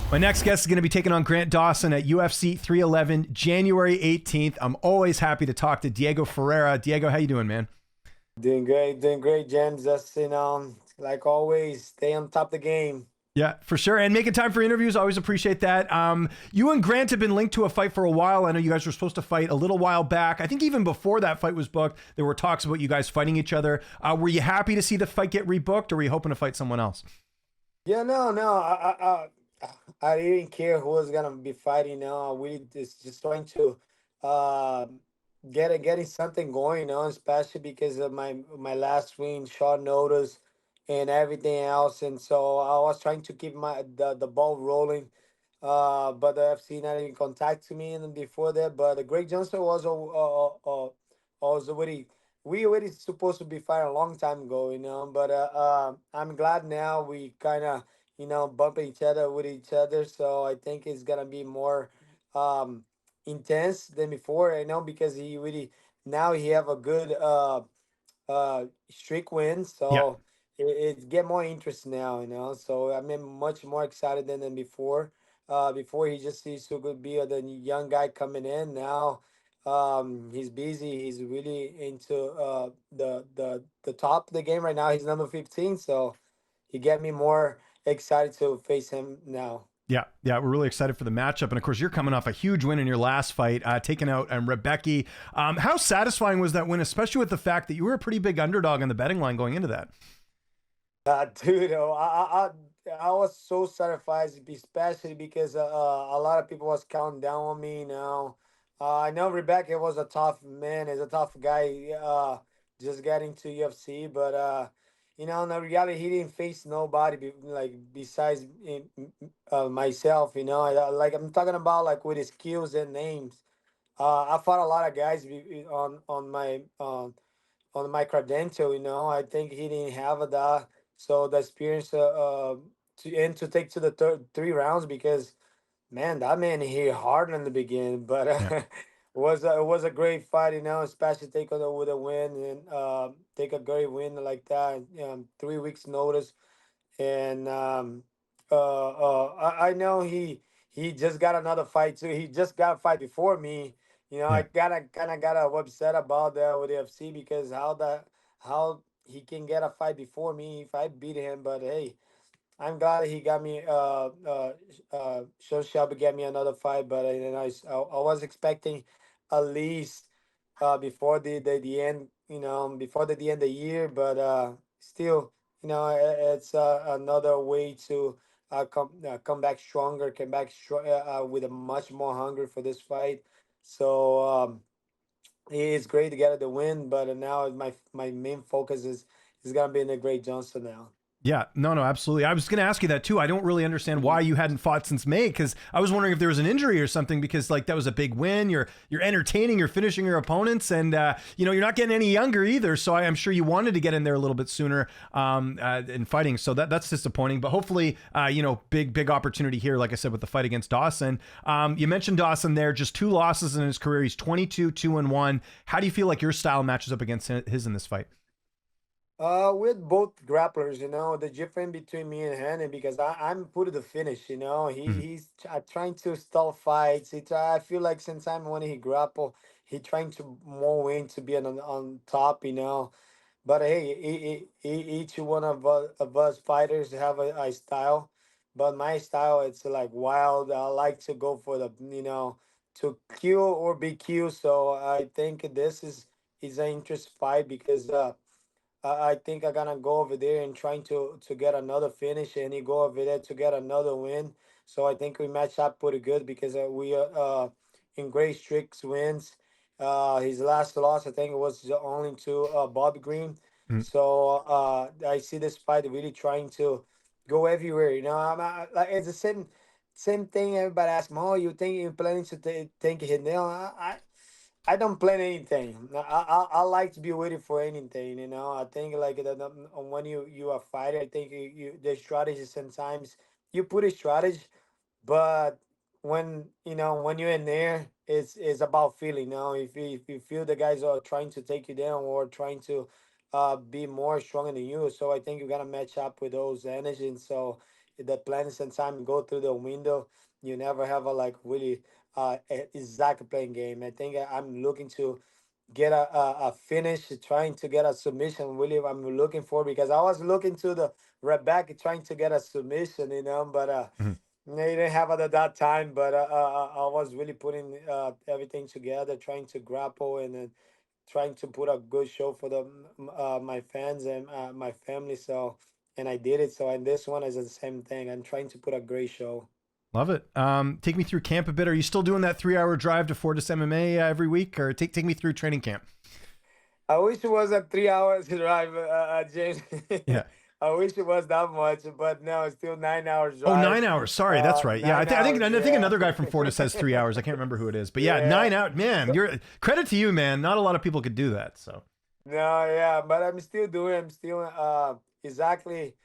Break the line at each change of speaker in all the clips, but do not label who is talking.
My next guest is going to be taking on Grant Dawson at UFC 311, January 18th. I'm always happy to talk to Diego Ferreira. Diego, how you doing, man?
Doing great, James. Just like always, stay on top of the game.
Yeah, for sure. And making time for interviews, always appreciate that. You and Grant have been linked to a fight for a while. I know you guys were supposed to fight a little while back. I think even before that fight was booked, there were talks about you guys fighting each other. Were you happy to see the fight get rebooked, or were you hoping to fight someone else?
Yeah, no. I didn't care who was gonna be fighting. No, we just trying to uh getting something going. Especially because of my last win, short notice, and everything else. And so I was trying to keep the ball rolling. But the FC not even contact me and before that. But the Greg Johnson was already we already supposed to be fighting a long time ago. But I'm glad now we kind of bump each other with each other. So I think it's gonna be more um intense than before. Because he really now he have a good streak win.
Yeah.
So it get more interest now. So I'm much more excited than before. Before he just used to could be the young guy coming in. Now he's busy. He's really into the top of the game right now. He's number 15. So he get me more excited to face him now.
Yeah, we're really excited for the matchup. And of course, you're coming off a huge win in your last fight, taking out Rebecki. How satisfying was that win, especially with the fact that you were a pretty big underdog on the betting line going into that?
Dude, I was so satisfied, especially because a lot of people was counting down on me now. I know Rebecca was a tough man, is a tough guy, just getting to UFC, but in the reality, he didn't face nobody besides myself. Like I'm talking about like with his skills and names. I fought a lot of guys on my credential. I think he didn't have that. So the experience to take to the three rounds because man, that man hit hard in the beginning, but
Yeah.
it was a great fight. Especially take on with a win and take a great win like that. 3 weeks notice, and I know he just got another fight too. He just got a fight before me. I
Yeah.
got upset about that with the FC because how he can get a fight before me if I beat him. But hey, I'm glad he got me. Sean Shelby get me another fight, but I was expecting at least before the end. Before the end of the year, but still, it's another way to come back stronger, come back with a much more hunger for this fight. So it's great to get the win, but now my main focus is gonna be in the Great Johnson now.
Yeah, no, absolutely. I was going to ask you that too. I don't really understand why you hadn't fought since May, because I was wondering if there was an injury or something. Because like that was a big win. You're entertaining. You're finishing your opponents, and you're not getting any younger either. So I'm sure you wanted to get in there a little bit sooner in fighting. So that's disappointing. But hopefully, big opportunity here. Like I said, with the fight against Dawson. You mentioned Dawson there. Just 2 losses in his career. He's 22-2-1. How do you feel like your style matches up against his in this fight?
With both grapplers, the difference between me and Hannon because I'm put the finish,
Mhm.
he's trying to stall fights. I feel like since I'm when he grapple, he trying to more win to be on top. But hey, each one of us fighters have a style, but my style it's like wild. I like to go for to kill or be killed. So I think this is an interest fight because I think I'm gonna go over there and trying to get another finish, and he go over there to get another win. So I think we match up pretty good because we in great streaks wins. His last loss, I think, it was only to Bobby Green.
Mhm.
So I see this fight really trying to go everywhere. Like it's the same thing. Everybody asks me, "Oh, you think you're planning to take hit nail?" I don't plan anything. I like to be waiting for anything. I think like when you are fighter, I think the strategy sometimes you put a strategy, but when you're in there, it's about feeling. If you feel the guys are trying to take you down or trying to be more stronger than you, so I think you gotta match up with those energies. So the plan sometimes go through the window. You never have a like really exact playing game. I think I'm looking to get a finish, trying to get a submission. Really, I'm looking for, because I was looking to the Rebecki trying to get a submission, but
Mhm.
they didn't have it at that time. But I was really putting everything together, trying to grapple, and then trying to put a good show for the my fans and my family. So, and I did it. So, and this one is the same thing. I'm trying to put a great show.
Love it. Take me through camp a bit. Are you still doing that 3 hour drive to Fortis MMA every week, or take me through training camp?
I wish it was a 3 hours drive, James.
Yeah.
I wish it was that much, but no, it's still 9 hours
Oh,
drive.
9 hours. Sorry, that's right. Yeah, I,
Nine
th- I think
hours,
I think
yeah.
another guy from Fortis says 3 hours. I can't remember who it is, but yeah,
Yeah.
9 hours. Man,
So,
you're credit to you, man. Not a lot of people could do that. So
no, yeah, but I'm still exactly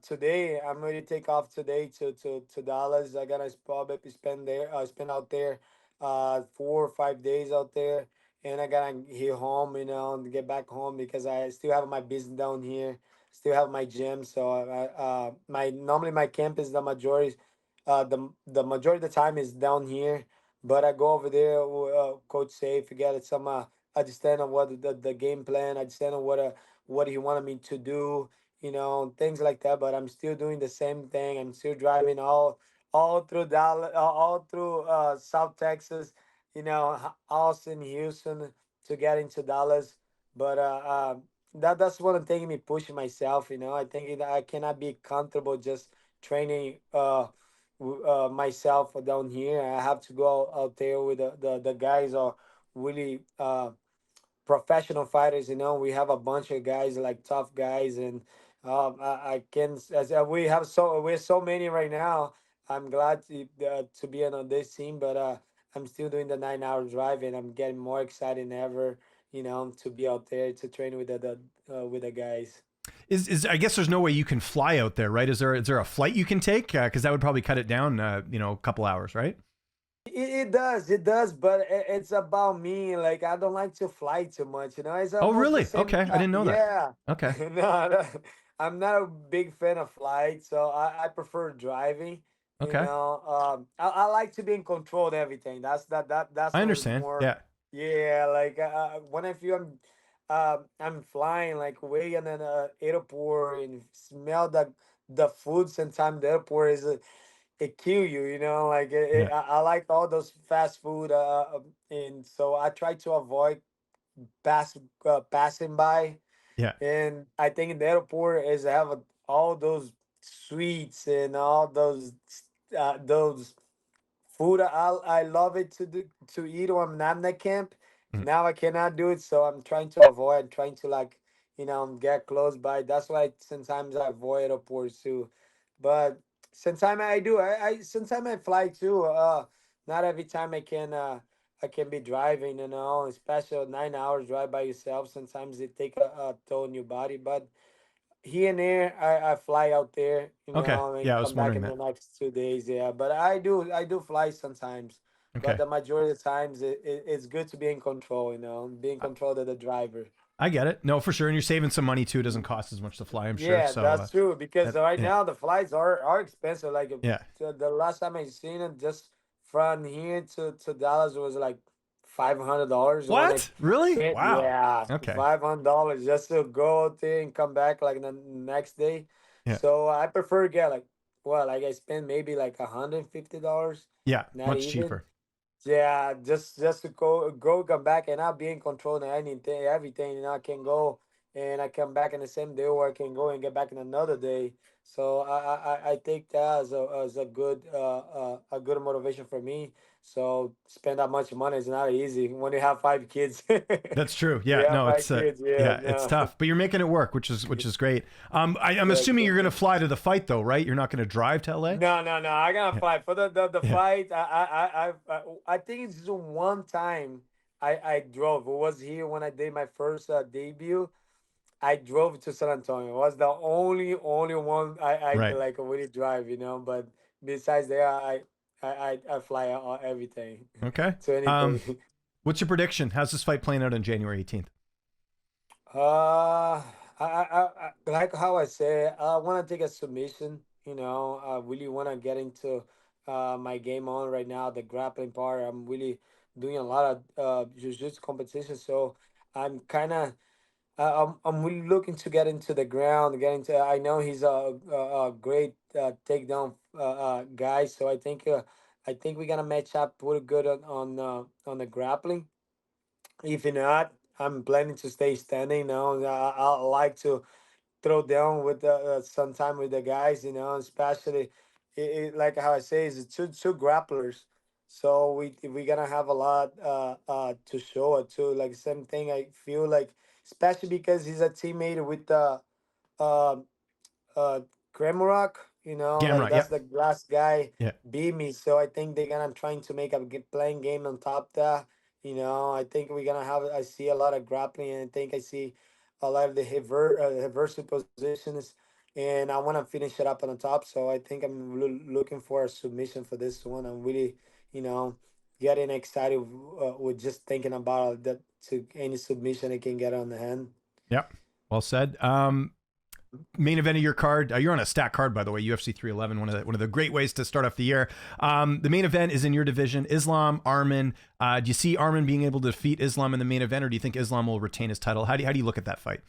today. I'm ready to take off today to Dallas. I gotta probably spend out there 4 or 5 days out there, and I gotta hit home, and get back home because I still have my business down here, still have my gym. So my normally my camp is the majority of the time is down here, but I go over there, coach safe, get some understand on what the game plan, understand on what he wanted me to do, things like that. But I'm still doing the same thing. I'm still driving all through Dallas, all through South Texas, Austin, Houston to get into Dallas. But that's what I'm taking me pushing myself. I think that I cannot be comfortable just training myself down here. I have to go out there with the guys are really professional fighters. We have a bunch of guys like tough guys, and I can as we're so many right now. I'm glad to be on this team, but I'm still doing the 9 hour drive, and I'm getting more excited than ever. To be out there to train with the guys.
is I guess there's no way you can fly out there, right? Is there a flight you can take? Because that would probably cut it down, a couple hours, right?
It does, but it's about me. Like I don't like to fly too much. It's
Oh,
almost the
really?
same.
Okay, I didn't know that.
Yeah,
Okay.
no, no, I'm not a big fan of flight, so I prefer driving.
Okay.
I like to be in control of everything. That's
I
what is
understand.
more.
Yeah.
Yeah, like when I feel I'm flying like way in an airport and smell the food. Sometimes the airport is it kill you, like
Yeah.
I like all those fast food, and so I try to avoid passing by.
Yeah.
And I think in the airport is have all those sweets and all those food. I love it to eat when I'm at camp.
Mhm.
Now I cannot do it, so I'm trying to avoid, trying to like get close by. That's why sometimes I avoid airports too. But sometimes I do. I sometimes I fly too. Not every time I can be driving. Especially 9 hours drive by yourself. Sometimes it take a toll on your body, but here and there I fly out there,
Okay.
and
Yeah, I was
come back
wondering
in the
that.
next 2 days. Yeah, but I do fly sometimes, but
Okay.
the majority of the times it's good to be in control. Be in
I
control of the driver.
I get it. No, for sure. And you're saving some money too. It doesn't cost as much to fly, I'm sure.
Yeah,
So
that's true because right
yeah.
now the flights are expensive. Like
Yeah.
the last time I seen it, just from here to Dallas was like $500 when I
What? Really?
can't.
Wow.
Yeah,
Okay.
$500 just to go out there and come back like the next day.
Yeah.
So I prefer get like I spend maybe like $150,
Yeah.
not
Much
even.
cheaper.
Yeah, just to go come back, and I'll be in control of anything, everything. I can go and I come back in the same day, or I can go and get back in another day. So I take that as a a good motivation for me. So spend that much money is not easy when you have 5 kids.
That's true.
You
Yeah.
have
No,
five
it's
kids, yeah,
yeah, it's
no,
tough, but you're making it work, which is great. I'm
yeah,
assuming you're
thank
going to
you.
fly to the fight though, right? You're not going to drive to LA?
No, no, no. I gotta
Yeah.
fight for the
Yeah.
fight. I think it's just one time I drove. It was here when I did my first debut. I drove to San Antonio. It was the only one I
Right.
like really drive. But besides that, I fly everything
Okay.
to
Um,
anything.
what's your prediction? How's this fight playing out on January 18th?
I like how I say I want to take a submission. You know, I really want to get into my game on right now, the grappling part. I'm really doing a lot of jiu-jitsu competition, so I'm kind of I'm really looking to get into the ground, get into. I know he's a great takedown guy, so I think we're gonna match up pretty good on the grappling. If not, I'm planning to stay standing. Now I like to throw down with the sometime with the guys, you know, especially like how I say, is two grapplers. So we gonna have a lot to show it too. Like same thing, I feel like, especially because he's a teammate with the uh, uh Kremrock, you know, like
Gamrot.
that's
Yep.
the last guy
Yeah.
beat me. So I think they're gonna trying to make a playing game on top there. You know, I think we're gonna have. I see a lot of grappling, and I think I see a lot of the reversal positions, and I want to finish it up on the top. So I think I'm looking for a submission for this one. I'm really, you know, getting excited with just thinking about that, to any submission I can get on the hand.
Yep. Well said. Main event of your card. You're on a stack card, by the way. UFC 311, one of the great ways to start off the year. The main event is in your division. Islam, Arman. Do you see Arman being able to defeat Islam in the main event, or do you think Islam will retain his title? How do you look at that fight?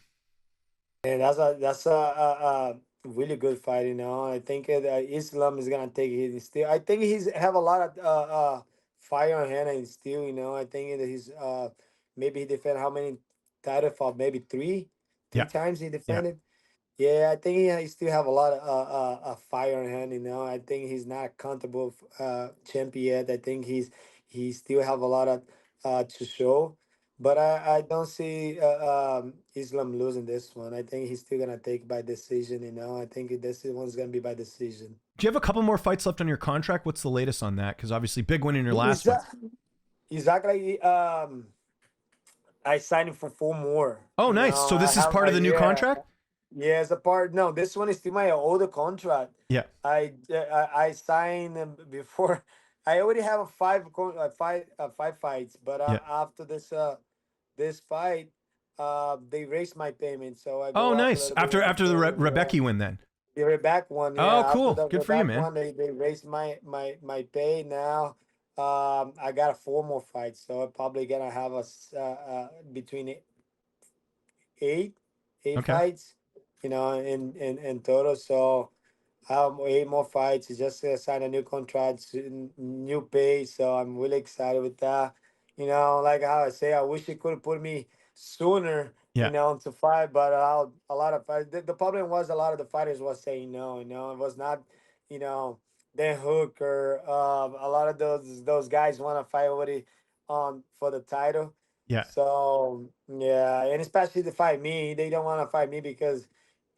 And that's a really good fight, you know. I think Islam is gonna take it still. I think he's have a lot of fire on hand and still, you know. I think that he's maybe he defend how many title for maybe three
Yeah.
times he
Yeah.
defended. Yeah, I think he still have a lot of fire in hand. You know, I think he's not comfortable champion yet. I think he still have a lot of to show, but I don't see Islam losing this one. I think he's still gonna take by decision. You know, I think this one's gonna be by decision.
Do you have a couple more fights left on your contract? What's the latest on that? Because obviously, big win in your
Is
last one.
that exactly? I signed him for four more.
Oh,
You
nice.
know,
So
I
this is
have
part
a
of the new
yeah.
contract?
Yeah, as a part. No, this one is still my older contract.
Yeah.
I signed before. I already have a five fights, but
Yeah.
after this fight, they raised my payment, so I
Oh,
go up a
nice.
little bit.
After the
So yeah,
Rebecki win, then.
the Rebecca one,
Oh,
yeah. After
cool.
the
Good for you,
Rebecca
man.
one, they raised my pay now. I got four more fights, so I'm probably gonna have between eight eight
Okay.
fights, you know, in total. So eight more fights. He just signed a new contract, new pay. So I'm really excited with that. You know, like how I say, I wish he could have put me sooner, you
Yeah.
know, to fight. But a lot of the problem was a lot of the fighters was saying no. You know, it was not, you know, Dan Hooker. A lot of those guys want to fight already on for the title.
Yeah.
So yeah, and especially to fight me, they don't want to fight me because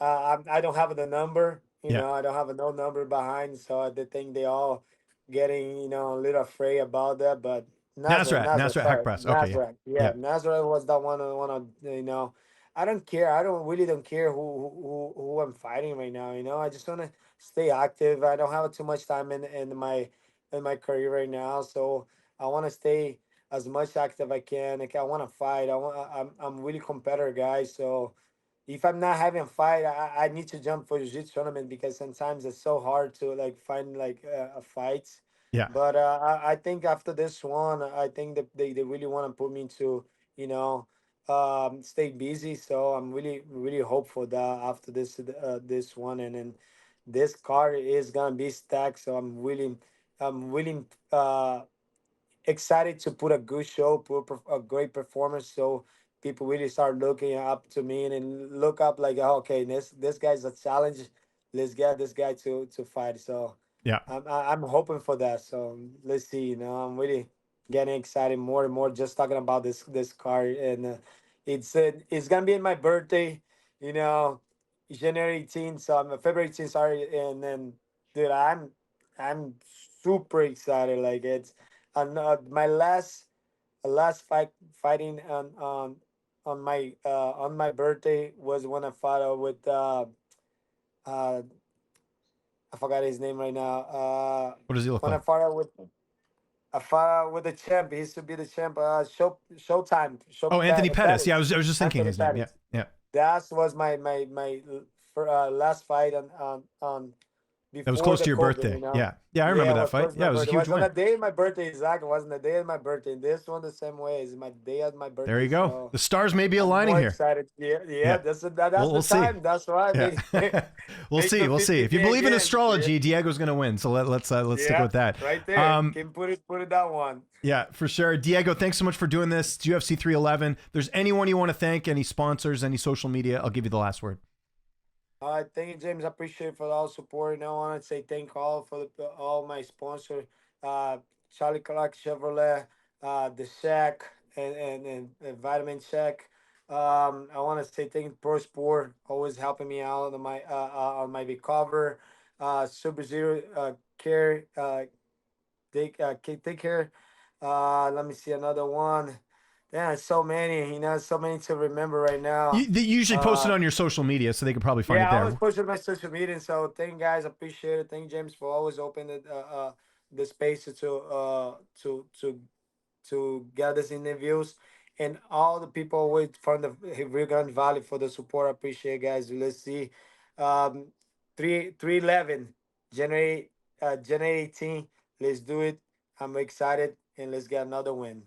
I don't have the number. You
Yeah.
know, I don't have a no number behind, so I did think they all getting, you know, a little afraid about that. But Nazareth,
Nazareth Hack
sorry,
Press. Okay. Yeah.
Nazareth, yeah,
Yeah.
Nazareth was the one I want to, you know. I don't care. I don't really don't care who I'm fighting right now. You know, I just want to stay active. I don't have too much time in my career right now, so I want to stay as much active I can. Like I want to fight. I'm really competitive guy. So if I'm not having a fight, I need to jump for jiu-jitsu tournament because sometimes it's so hard to like find like a fight.
Yeah.
But I think after this one, I think that they really want to put me to, you know, stay busy. So I'm really hopeful that after this one, and then this card is gonna be stacked. So I'm willing excited to put a good show, put a great performance, so people really start looking up to me and then look up like, oh, okay, this guy's a challenge. Let's get this guy to fight. So
Yeah.
I'm hoping for that. So let's see. You know, I'm really getting excited more and more just talking about this card, and it's gonna be in my birthday. You know, January 18th. So I'm February 18th. Sorry, and then dude, I'm super excited. Like it's and my last fighting on my birthday was when I fought with uh I forgot his name right now.
What does he look
When
like?
I fought with the champ. He used to be the champ. Showtime.
Oh, Anthony Pettis. Yeah,
Pettis.
I was just thinking
Anthony
his name. Yeah.
Pettis.
Yeah.
That was my last fight on
That was
before
close
the
to your
COVID,
birthday. Yeah. Yeah, I
Yeah,
remember
it
that
was
fight.
close to
Yeah,
my
it was a
birthday. It
huge
was on the
win.
day of my birthday, exactly. It wasn't the day of my birthday. This one the same way. It's my day of my
There
birthday,
you go.
so
The stars may be
I'm
aligning
more
here.
excited. Yeah, yeah,
Yeah.
that's
We'll
the
see.
time. That's right.
Yeah. We'll
Make
see.
the
We'll see. If you
50K
believe in
again. Yeah,
astrology, Diego's going to win. So let's stick
yeah,
with that.
right there.
Um,
Can put it that one.
yeah, for sure. Diego, thanks so much for doing this. It's UFC 311. There's anyone you want to thank, any sponsors, any social media, I'll give you the last word.
Thank you, James. I appreciate for all support. And I want to say thank all for all my sponsors, uh, Charlie Clark Chevrolet, the Shack, and Vitamin Shack. I want to say thank you, Pro Sport, always helping me out on my recover. Super Zero Care, take care. Let me see another one. Yeah, so many, so many to remember right now.
They usually post it
Uh,
on your social media, so they could probably find it
yeah, I always
there.
post on my social media. So thank you guys, appreciate it. Thank you, James, for always opening the space to get these interviews, and all the people with from the Rio Grande Valley for the support. I appreciate it, guys. Let's see, 311 January 18. Let's do it. I'm excited, and let's get another win.